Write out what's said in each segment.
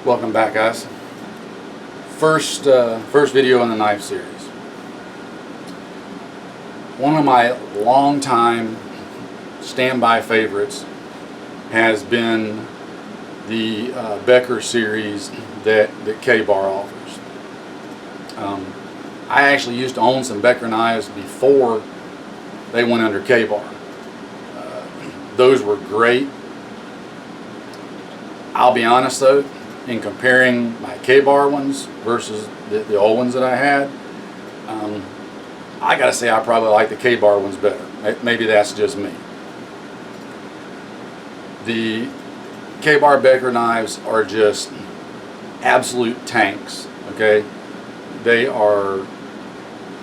Welcome back, guys. First video in the knife series. One of my longtime standby favorites has been the Becker series that Ka-Bar offers. I actually used to own some Becker knives before they went under Ka-Bar. Those were great. I'll be honest though, in comparing my Ka-Bar ones versus the old ones that I had, I gotta say I probably like the Ka-Bar ones better. Maybe that's just me. The Ka-Bar Becker knives are just absolute tanks, okay? They are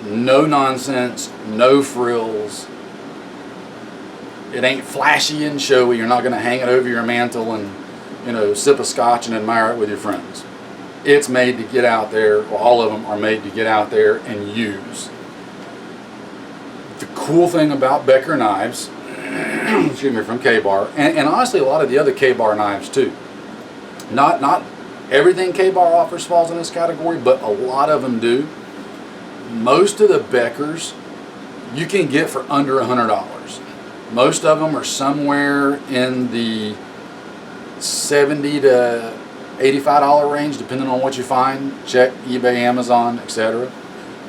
no nonsense, no frills. It ain't flashy and showy. You're not gonna hang it over your mantle and, you know, sip a scotch and admire it with your friends. It's made to get out there, well, all of them are made to get out there and use. The cool thing about Becker knives, excuse me, from Ka-Bar, and honestly a lot of the other Ka-Bar knives too. Not everything Ka-Bar offers falls in this category, but a lot of them do. Most of the Beckers you can get for under $100. Most of them are somewhere in the $70 to $85 range, depending on what you find. Check eBay, Amazon, etc.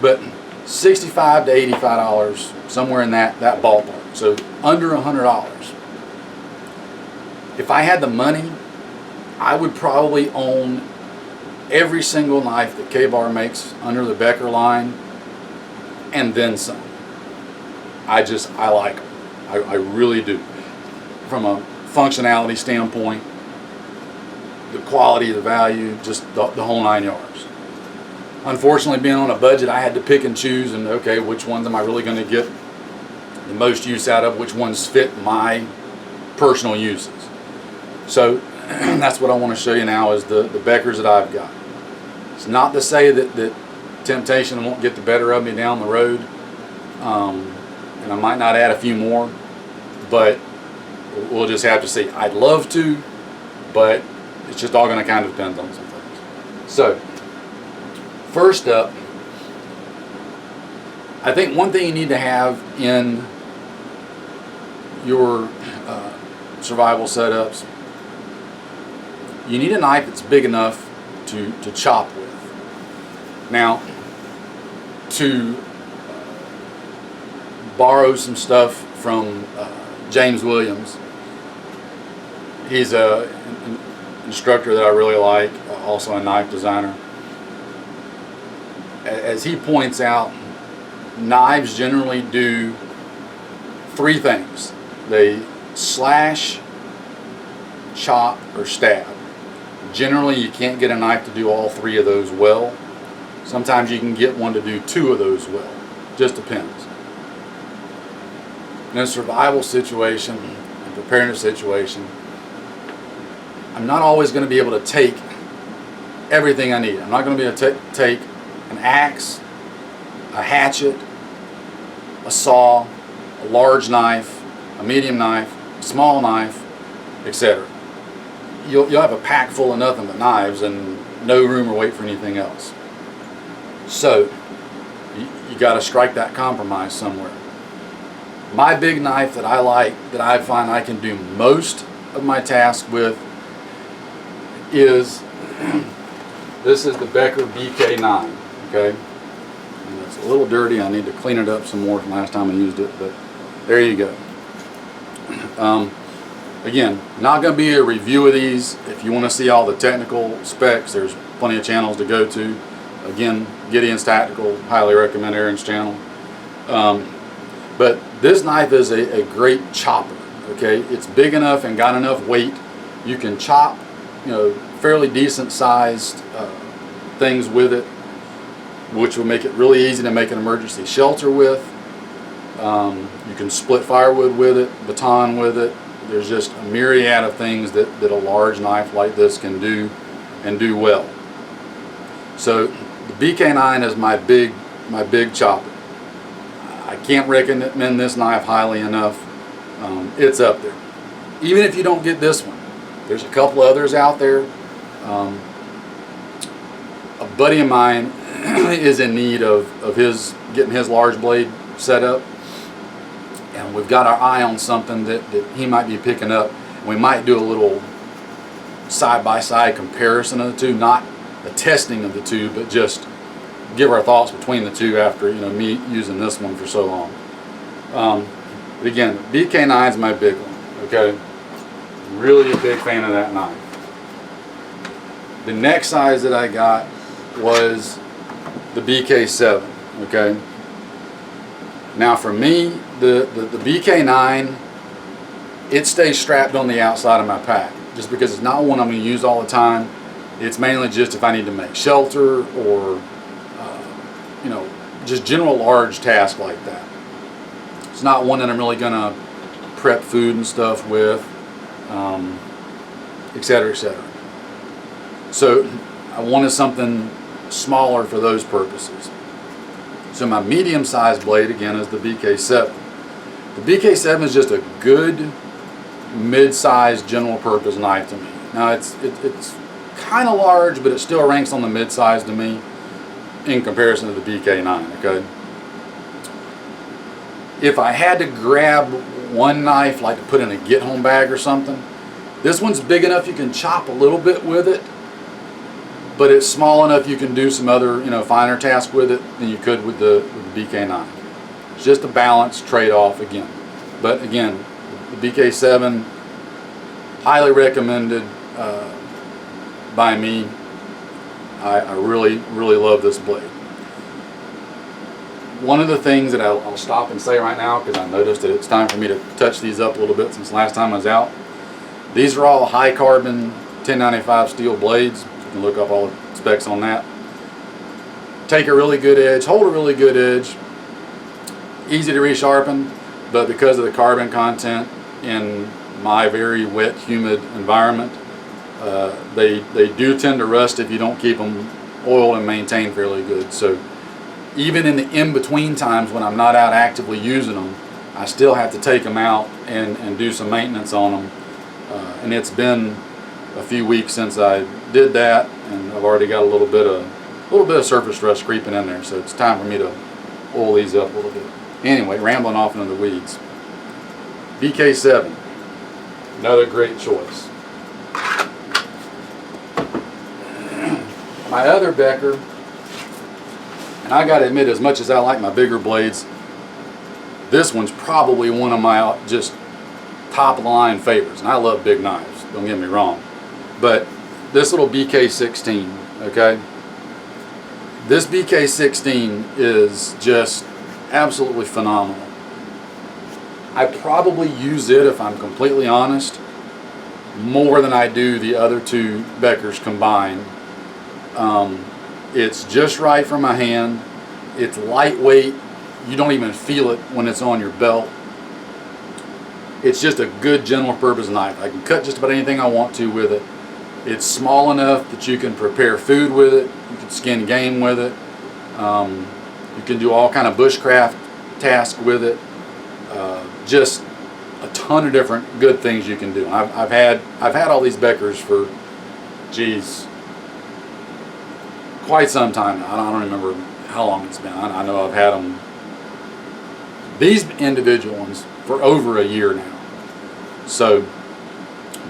But $65 to $85, somewhere in that ballpark. So under $100. If I had the money, I would probably own every single knife that Ka-Bar makes under the Becker line, and then some. I like them. I really do. From a functionality standpoint, the quality, the value, just the whole 9 yards. Unfortunately, being on a budget, I had to pick and choose, and okay, which ones am I really going to get the most use out of, which ones fit my personal uses. So that's what I want to show you now is the Beckers that I've got. It's not to say that temptation won't get the better of me down the road, and I might not add a few more, but we'll just have to see. I'd love to, but it's just all going to kind of depend on some things. So, first up, I think one thing you need to have in your survival setups, you need a knife that's big enough to chop with. Now, to borrow some stuff from James Williams, he's an instructor that I really like, also a knife designer. As he points out, knives generally do three things. They slash, chop, or stab. Generally, you can't get a knife to do all three of those well. Sometimes you can get one to do two of those well. Just depends. In a survival situation, a preparedness situation, I'm not always going to be able to take everything I need. I'm not going to be able to take an axe, a hatchet, a saw, a large knife, a medium knife, a small knife, etc. You'll have a pack full of nothing but knives and no room or weight for anything else. So you got to strike that compromise somewhere. My big knife that I like, that I find I can do most of my tasks with, is this is the Becker BK9. Okay, and it's a little dirty. I need to clean it up some more from last time I used it, but there you go. Again, not going to be a review of these. If you want to see all the technical specs, there's plenty of channels to go to. Again, Gideon's Tactical, highly recommend Aaron's channel. But this knife is a great chopper. Okay, it's big enough and got enough weight. You can chop, you know, fairly decent sized things with it, which will make it really easy to make an emergency shelter with. You can split firewood with it, baton with it. There's just a myriad of things that a large knife like this can do and do well. So the BK9 is my big chopper. I can't recommend this knife highly enough. It's up there. Even if you don't get this one, there's a couple others out there. a buddy of mine is in need of getting his large blade set up, and we've got our eye on something that he might be picking up. We might do a little side-by-side comparison of the two, not a testing of the two, but just give our thoughts between the two after me using this one for so long. But again, BK9 is my big one. Okay, really a big fan of that knife. The next size that I got was the BK7. Okay. Now for me, the BK9, it stays strapped on the outside of my pack, just because it's not one I'm going to use all the time. It's mainly just if I need to make shelter or just general large tasks like that. It's not one that I'm really going to prep food and stuff with, etc., etc. So I wanted something smaller for those purposes. So my medium-sized blade, again, is the BK7. The BK7 is just a good mid-sized general-purpose knife to me. Now it's kind of large, but it still ranks on the mid-size to me in comparison to the BK9. Okay. If I had to grab one knife, like to put in a get-home bag or something, this one's big enough you can chop a little bit with it, but it's small enough you can do some other finer tasks with it than you could with the BK9. It's just a balance trade-off again. But again, the BK7, highly recommended by me. I really, really love this blade. One of the things that I'll stop and say right now, because I noticed that it's time for me to touch these up a little bit since last time I was out. These are all high carbon 1095 steel blades. You can look up all the specs on that. Take a really good edge, hold a really good edge. Easy to resharpen, but because of the carbon content in my very wet, humid environment, they do tend to rust if you don't keep them oiled and maintained fairly good. So even in the in-between times when I'm not out actively using them, I still have to take them out and do some maintenance on them. And it's been a few weeks since I did that, and I've already got a little bit of surface rust creeping in there. So it's time for me to oil these up a little bit. Anyway, rambling off into the weeds. BK7, another great choice. My other Becker, and I got to admit, as much as I like my bigger blades, this one's probably one of my just top line favorites. And I love big knives, don't get me wrong. But this little BK16, okay? This BK16 is just absolutely phenomenal. I probably use it, if I'm completely honest, more than I do the other two Beckers combined. It's just right for my hand. It's lightweight. You don't even feel it when it's on your belt. It's just a good general purpose knife. I can cut just about anything I want to with it. It's small enough that you can prepare food with it. You can skin game with it. You can do all kind of bushcraft tasks with it. Just a ton of different good things you can do. I've had all these Beckers for, geez, quite some time now. I don't remember how long it's been. I know I've had them, these individual ones, for over a year now. So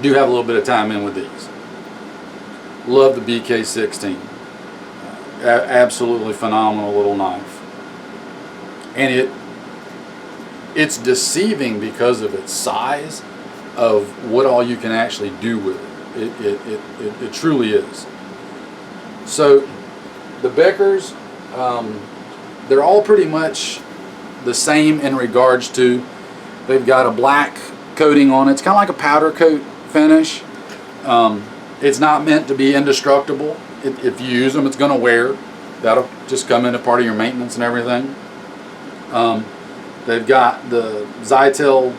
do have a little bit of time in with these. Love the BK16. Absolutely phenomenal little knife. And it's deceiving because of its size of what all you can actually do with it. It truly is. So the Beckers, they're all pretty much the same in regards to, they've got a black coating on it. It's kind of like a powder coat finish. It's not meant to be indestructible. If you use them, it's going to wear. That'll just come into part of your maintenance and everything. They've got the Zytel,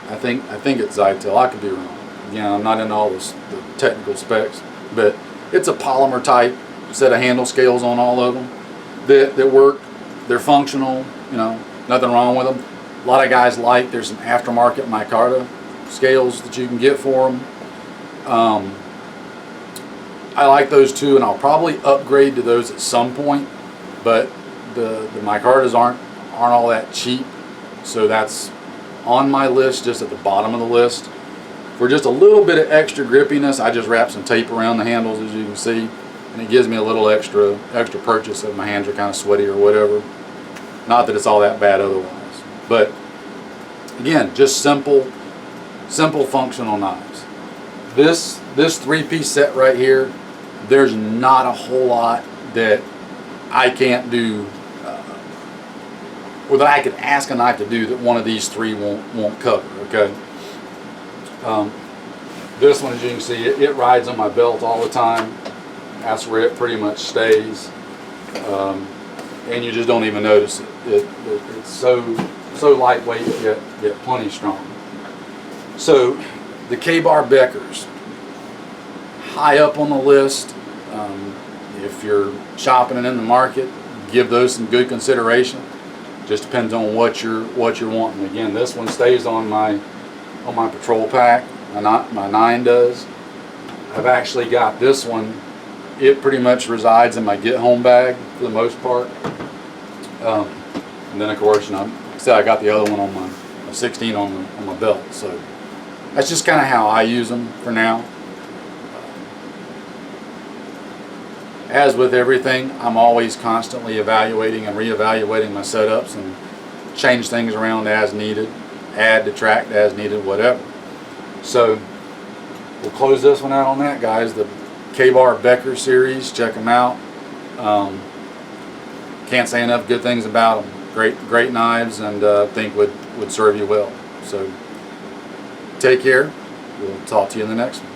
I think it's Zytel, I could be wrong. Again, I'm not into all the technical specs, but it's a polymer type set of handle scales on all of them that work. They're functional, nothing wrong with them. A lot of guys there's some aftermarket micarta scales that you can get for them. I like those two, and I'll probably upgrade to those at some point. But the micartas aren't all that cheap, so that's on my list, just at the bottom of the list. For just a little bit of extra grippiness, I just wrap some tape around the handles, as you can see, and it gives me a little extra purchase if my hands are kind of sweaty or whatever. Not that it's all that bad otherwise, but again, just simple functional knives. This 3-piece set right here, there's not a whole lot that I can't do, or that I could ask a knife to do that one of these three won't cover. Okay. This one, as you can see, it rides on my belt all the time. That's where it pretty much stays, and you just don't even notice it. It's so lightweight yet plenty strong. So the Ka-Bar Beckers, high up on the list. If you're shopping and in the market, give those some good consideration. Just depends on what you're wanting. Again, this one stays on my patrol pack. My 9 does. I've actually got this one. It pretty much resides in my get home bag for the most part. And then of course, like I said, I got the other one on my 16 on my belt. So that's just kind of how I use them for now. As with everything, I'm always constantly evaluating and reevaluating my setups and change things around as needed, add, detract as needed, whatever. So we'll close this one out on that, guys. The Ka-Bar Becker series, check them out. Can't say enough good things about them. Great knives, and think would serve you well. So take care. We'll talk to you in the next one.